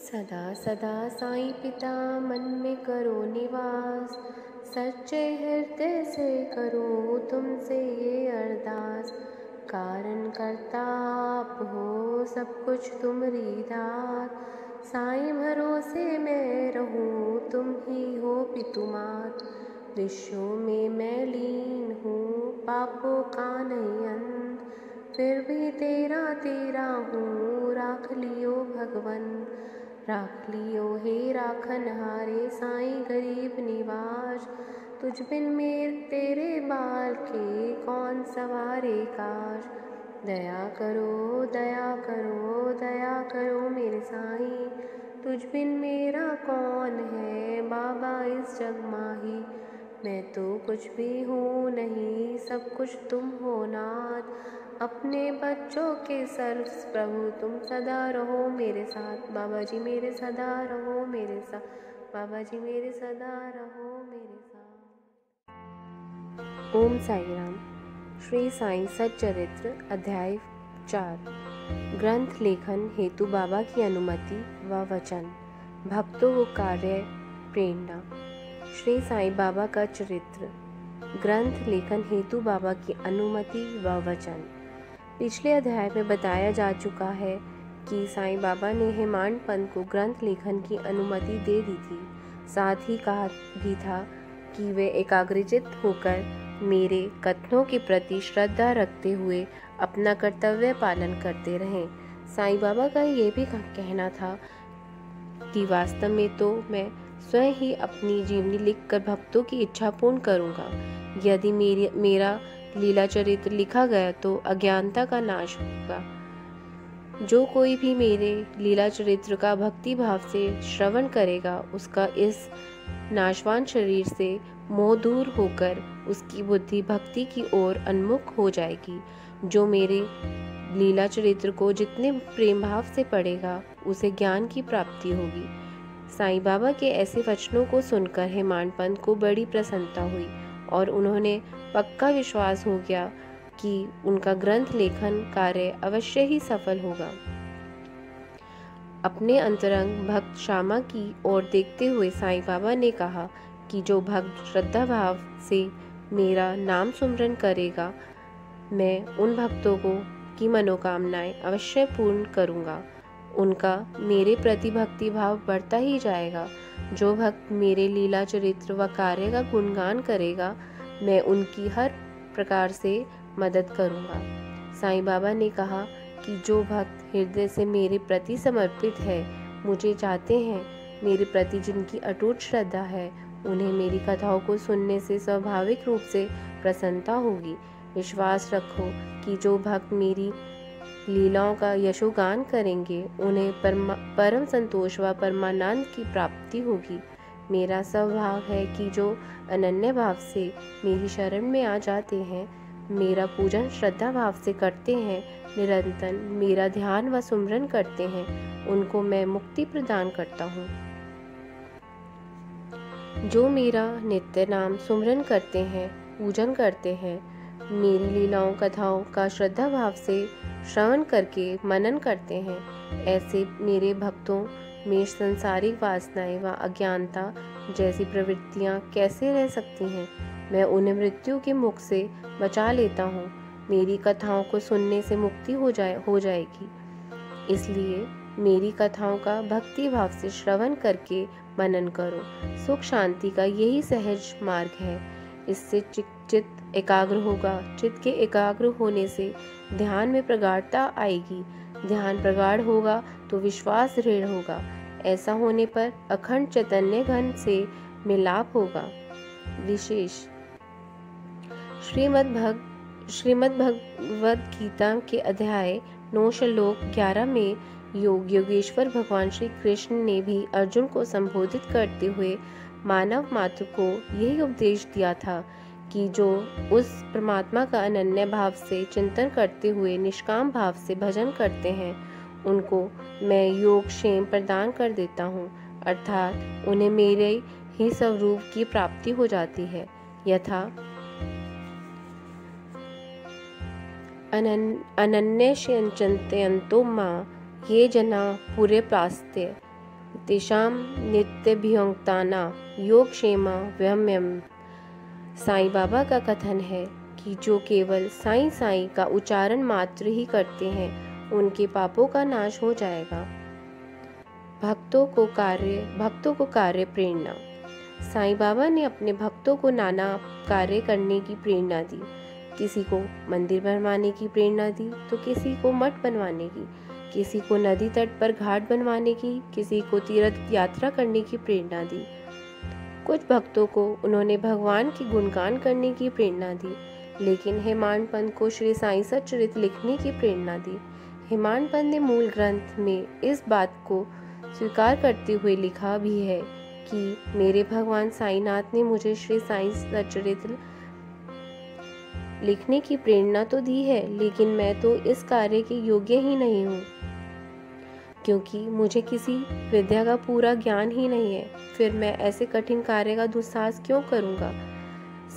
सदा सदा साईं पिता मन में करो निवास, सच्चे हृदय से करो तुमसे ये अरदास। कारण करता आप हो सब कुछ तुम्हारी दात, साईं भरोसे मैं रहूं तुम ही हो पितुमात। विश्व में मैं लीन हूँ पापों का नहीं अंत, फिर भी तेरा तेरा हूँ राख लियो भगवन। राख लियो हे राखन हारे साईं गरीब निवाज, तुझ बिन मेरे तेरे बाल के कौन सवारे काज। दया करो दया करो दया करो मेरे साईं, तुझ बिन मेरा कौन है बाबा इस जग माही। मैं तो कुछ भी हूँ नहीं सब कुछ तुम हो नाथ, अपने बच्चों के सर्व प्रभु तुम सदा रहो मेरे साथ। बाबा जी मेरे सदा रहो मेरे साथ, बाबा जी मेरे सदा रहो मेरे साथ। ओम साई राम। श्री साईं सच्चरित्र अध्याय 4। ग्रंथ लेखन हेतु बाबा की अनुमति व वचन। भक्तों को कार्य प्रेरणा। श्री साईं बाबा का चरित्र। ग्रंथ लेखन हेतु बाबा की अनुमति व वचन। पिछले अध्याय में बताया जा चुका है कि साईं बाबा ने हेमांड पंत को ग्रंथ लेखन की अनुमति दे दी थी। साथ ही कहा भी था कि वे एकाग्रचित्त होकर मेरे कथनों के प्रति श्रद्धा रखते हुए अपना कर्तव्य पालन करते रहें। साईं बाबा का ये भी कहना था कि वास्तव में तो मैं स्वयं ही अपनी जीवनी लिखकर भक्तों की इच्छा पूर्ण करूंगा। यदि मेरा लीला चरित्र लिखा गया तो अज्ञानता का नाश होगा। जो कोई भी मेरे लीला चरित्र का भक्ति भाव से श्रवण करेगा उसका इस नाशवान शरीर से मोह दूर होकर उसकी बुद्धि भक्ति की ओर उन्मुख हो जाएगी। जो मेरे लीला चरित्र को जितने प्रेम भाव से पढ़ेगा उसे ज्ञान की प्राप्ति होगी। साईं बाबा के ऐसे वचनों को सुनकर हेमांड पंत को बड़ी प्रसन्नता हुई और उन्होंने पक्का विश्वास हो गया कि उनका ग्रंथ लेखन कार्य अवश्य ही सफल होगा। अपने अंतरंग भक्त श्यामा की ओर देखते हुए साईं बाबा ने कहा कि जो भक्त श्रद्धा भाव से मेरा नाम सुमरन करेगा, मैं उन भक्तों की मनोकामनाएं अवश्य पूर्ण करूंगा। उनका मेरे प्रति भक्ति भाव बढ़ता ही जाएगा। जो भक्त मेरे लीला चरित्र व कार्य का गुणगान करेगा, मैं उनकी हर प्रकार से मदद करूंगा। साईं बाबा ने कहा कि जो भक्त हृदय से मेरे प्रति समर्पित है, मुझे चाहते हैं, मेरे प्रति जिनकी अटूट श्रद्धा है, उन्हें मेरी कथाओं को सुनने से स्वाभाविक रूप से प्रसन्नता होगी। विश्वास रखो कि जो भक्त मेरी लीलाओं का यशोगान करेंगे, उन्हें परम संतोष व परमानंद की प्राप्ति होगी। मेरा स्वभाव है कि जो अनन्य भाव से मेरी शरण में आ जाते हैं, मेरा पूजन श्रद्धा भाव से करते हैं, निरंतर मेरा ध्यान व सुमरन करते हैं, उनको मैं मुक्ति प्रदान करता हूँ। जो मेरा नित्य नाम सुमरन करते हैं, पूजन करते हैं, मेरी लीलाओं कथाओं का श्रद्धा भाव से श्रवण करके मनन करते हैं, ऐसे मेरे भक्तों में संसारिक वासनाएं व अज्ञानता जैसी प्रवृत्तियां कैसे रह सकती हैं। मैं उन्हें मृत्यु के मुख से बचा लेता हूँ। मेरी कथाओं को सुनने से मुक्ति हो जाएगी। इसलिए मेरी कथाओं का भक्ति भाव से श्रवण करके मनन करो। सुख शांति का यही सहज मार्ग है। इससे चित्त एकाग्र होगा। चित्त के एकाग्र होने से ध्यान में प्रगाढ़ता आएगी। ध्यान प्रगाढ़ होगा तो विश्वास दृढ़ होगा। ऐसा होने पर अखंड चैतन्य घन से मिलाप होगा। विशेष श्रीमद् भगवद गीता के अध्याय 9 श्लोक 11 में योगेश्वर भगवान श्री कृष्ण ने भी अर्जुन को संबोधित करते हुए मानव मात्र को यही उपदेश दिया था कि जो उस परमात्मा का अनन्य भाव से चिंतन करते हुए निष्काम भाव से भजन करते हैं, उनको मैं योग क्षेम प्रदान कर देता हूँ, अर्थात उन्हें मेरे ही स्वरूप की प्राप्ति हो जाती है। यथा अनन्य चिंतयन्तो मां ये जना पूरे प्रास्त्य तेषां नित्यभियुक्ताना योगक्षेमा व्यम्यम। साईं बाबा का कथन है कि जो केवल साईं साईं का उच्चारण मात्र ही करते हैं उनके पापों का नाश हो जाएगा। भक्तों को कार्य प्रेरणा। साईं बाबा ने अपने भक्तों को नाना कार्य करने की प्रेरणा दी। किसी को मंदिर बनवाने की प्रेरणा दी तो किसी को मठ बनवाने की, किसी को नदी तट पर घाट बनवाने की, किसी को तीर्थ यात्रा करने की प्रेरणा दी। कुछ भक्तों को उन्होंने भगवान की गुणगान करने की प्रेरणा दी, लेकिन हेमाड पंत को श्री साईं सच्चरित्र लिखने की प्रेरणा दी। हेमाड पंत ने मूल ग्रंथ में इस बात को स्वीकार करते हुए लिखा भी है कि मेरे भगवान साईनाथ ने मुझे श्री साईं सच्चरित्र लिखने की प्रेरणा तो दी है, लेकिन मैं तो इस कार्य के योग्य ही नहीं हूँ, क्योंकि मुझे किसी विद्या का पूरा ज्ञान ही नहीं है। फिर मैं ऐसे कठिन कार्य का दुस्साहस क्यों करूँगा।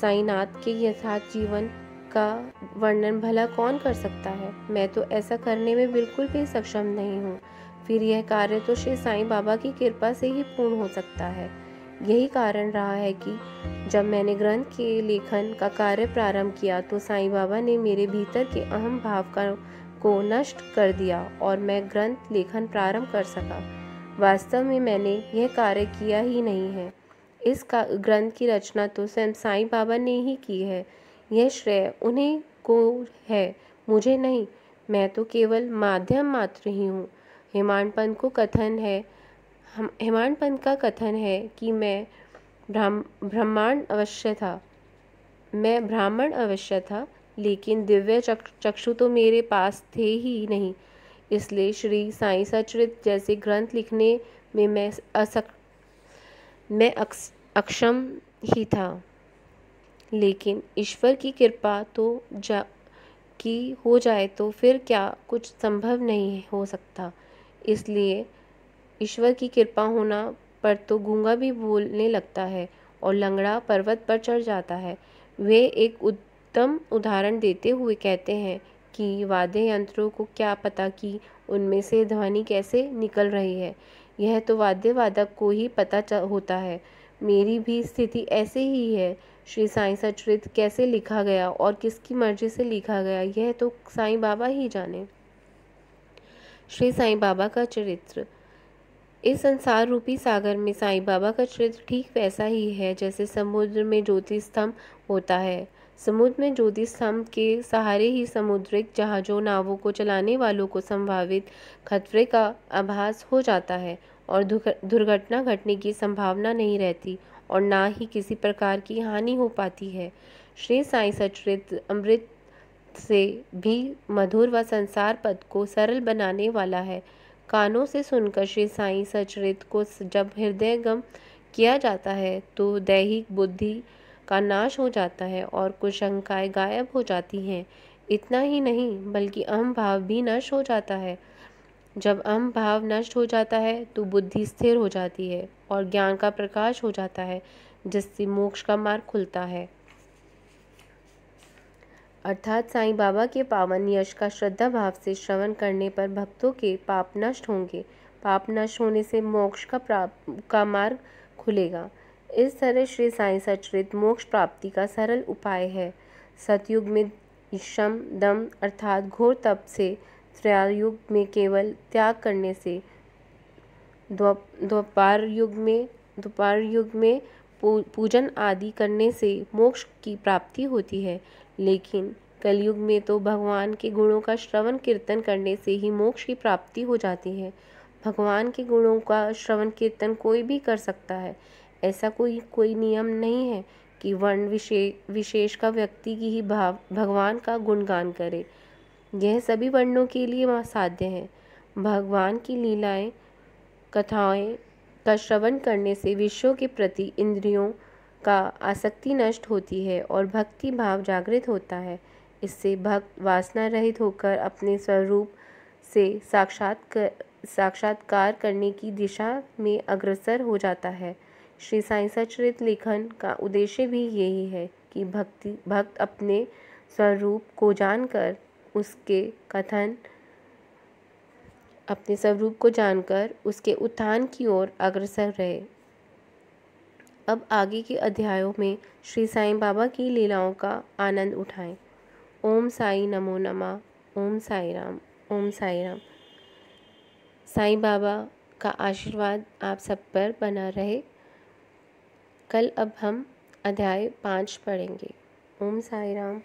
साईनाथ के यथार्थ जीवन का वर्णन भला कौन कर सकता है। मैं तो ऐसा करने में बिल्कुल भी सक्षम नहीं हूँ। फिर यह कार्य तो श्री साईं बाबा की कृपा से ही पूर्ण हो सकता है। यही कारण रहा है कि जब मैंने ग्रंथ के लेखन का कार्य प्रारंभ किया तो साईं बाबा ने मेरे भीतर के अहम भाव को नष्ट कर दिया और मैं ग्रंथ लेखन प्रारंभ कर सका। वास्तव में मैंने यह कार्य किया ही नहीं है। इस ग्रंथ की रचना तो स्वयं साईं बाबा ने ही की है। यह श्रेय उन्हीं को है, मुझे नहीं। मैं तो केवल माध्यम मात्र ही हूँ। हेमाड पंत का कथन है कि मैं ब्राह्मण अवश्य था, लेकिन दिव्य चक्षु तो मेरे पास थे ही नहीं। इसलिए श्री साईं सच्चरित्र जैसे ग्रंथ लिखने में मैं अक्षम ही था। लेकिन ईश्वर की कृपा तो की हो जाए तो फिर क्या कुछ संभव नहीं हो सकता। इसलिए ईश्वर की कृपा होना पर तो गूंगा भी बोलने लगता है और लंगड़ा पर्वत पर चढ़ जाता है। वे एक उत्तम उदाहरण देते हुए कहते हैं कि वाद्य यंत्रों को क्या पता कि उनमें से ध्वनि कैसे निकल रही है। यह तो वाद्य वादक को ही पता होता है। मेरी भी स्थिति ऐसे ही है। श्री साईं सच्चरित्र कैसे लिखा गया और किसकी मर्जी से लिखा गया, यह तो साईं बाबा ही जाने। श्री साईं बाबा का चरित्र। इस संसार रूपी सागर में साईं बाबा का चरित्र ठीक वैसा ही है जैसे समुद्र में ज्योति स्तंभ होता है। समुद्र में ज्योति स्तंभ के सहारे ही समुद्रिक जहाजों नावों को चलाने वालों को संभावित खतरे का आभास हो जाता है और दुर्घटना घटने की संभावना नहीं रहती और ना ही किसी प्रकार की हानि हो पाती है। श्री साईं सच्चरित्र अमृत से भी मधुर व संसार पद को सरल बनाने वाला है। कानों से सुनकर श्री साईं सच्चरित्र को जब हृदयंगम किया जाता है तो दैहिक बुद्धि का नाश हो जाता है और कुछ शंकाएं गायब हो जाती हैं। इतना ही नहीं बल्कि अहम भाव भी नष्ट हो जाता है। जब अहम भाव नष्ट हो जाता है तो बुद्धि स्थिर हो जाती है और ज्ञान का प्रकाश हो जाता है, जिससे मोक्ष का मार्ग खुलता है। अर्थात साईं बाबा के पावन यश का श्रद्धा भाव से श्रवण करने पर भक्तों के पाप नष्ट होंगे। पाप नष्ट होने से मोक्ष का मार्ग खुलेगा। इस तरह श्री साईं सच्चरित्र मोक्ष प्राप्ति का सरल उपाय है। सतयुग में शम दम अर्थात घोर तप से, त्रैयुग में केवल त्याग करने से, द्वापर युग में पूजन आदि करने से मोक्ष की प्राप्ति होती है। लेकिन कलयुग में तो भगवान के गुणों का श्रवण कीर्तन करने से ही मोक्ष की प्राप्ति हो जाती है। भगवान के गुणों का श्रवण कीर्तन कोई भी कर सकता है। ऐसा कोई नियम नहीं है कि वर्ण विशेष का व्यक्ति की ही भगवान का गुणगान करे। यह सभी वर्णों के लिए साध्य है। भगवान की लीलाएं कथाएं का श्रवण करने से विषयों के प्रति इंद्रियों का आसक्ति नष्ट होती है और भक्ति भाव जागृत होता है। इससे भक्त वासना रहित होकर अपने स्वरूप से साक्षात्कार करने की दिशा में अग्रसर हो जाता है। श्री साईं सच्चरित्र लेखन का उद्देश्य भी यही है कि भक्त अपने स्वरूप को जानकर उसके कथन अपने स्वरूप को जानकर उसके उत्थान की ओर अग्रसर रहे। अब आगे के अध्यायों में श्री साईं बाबा की लीलाओं का आनंद उठाएं। ओम साई नमो नमः। ओम साई राम। ओम साई राम। साईं बाबा का आशीर्वाद आप सब पर बना रहे। कल अब हम अध्याय 5 पढ़ेंगे। ओम साई राम।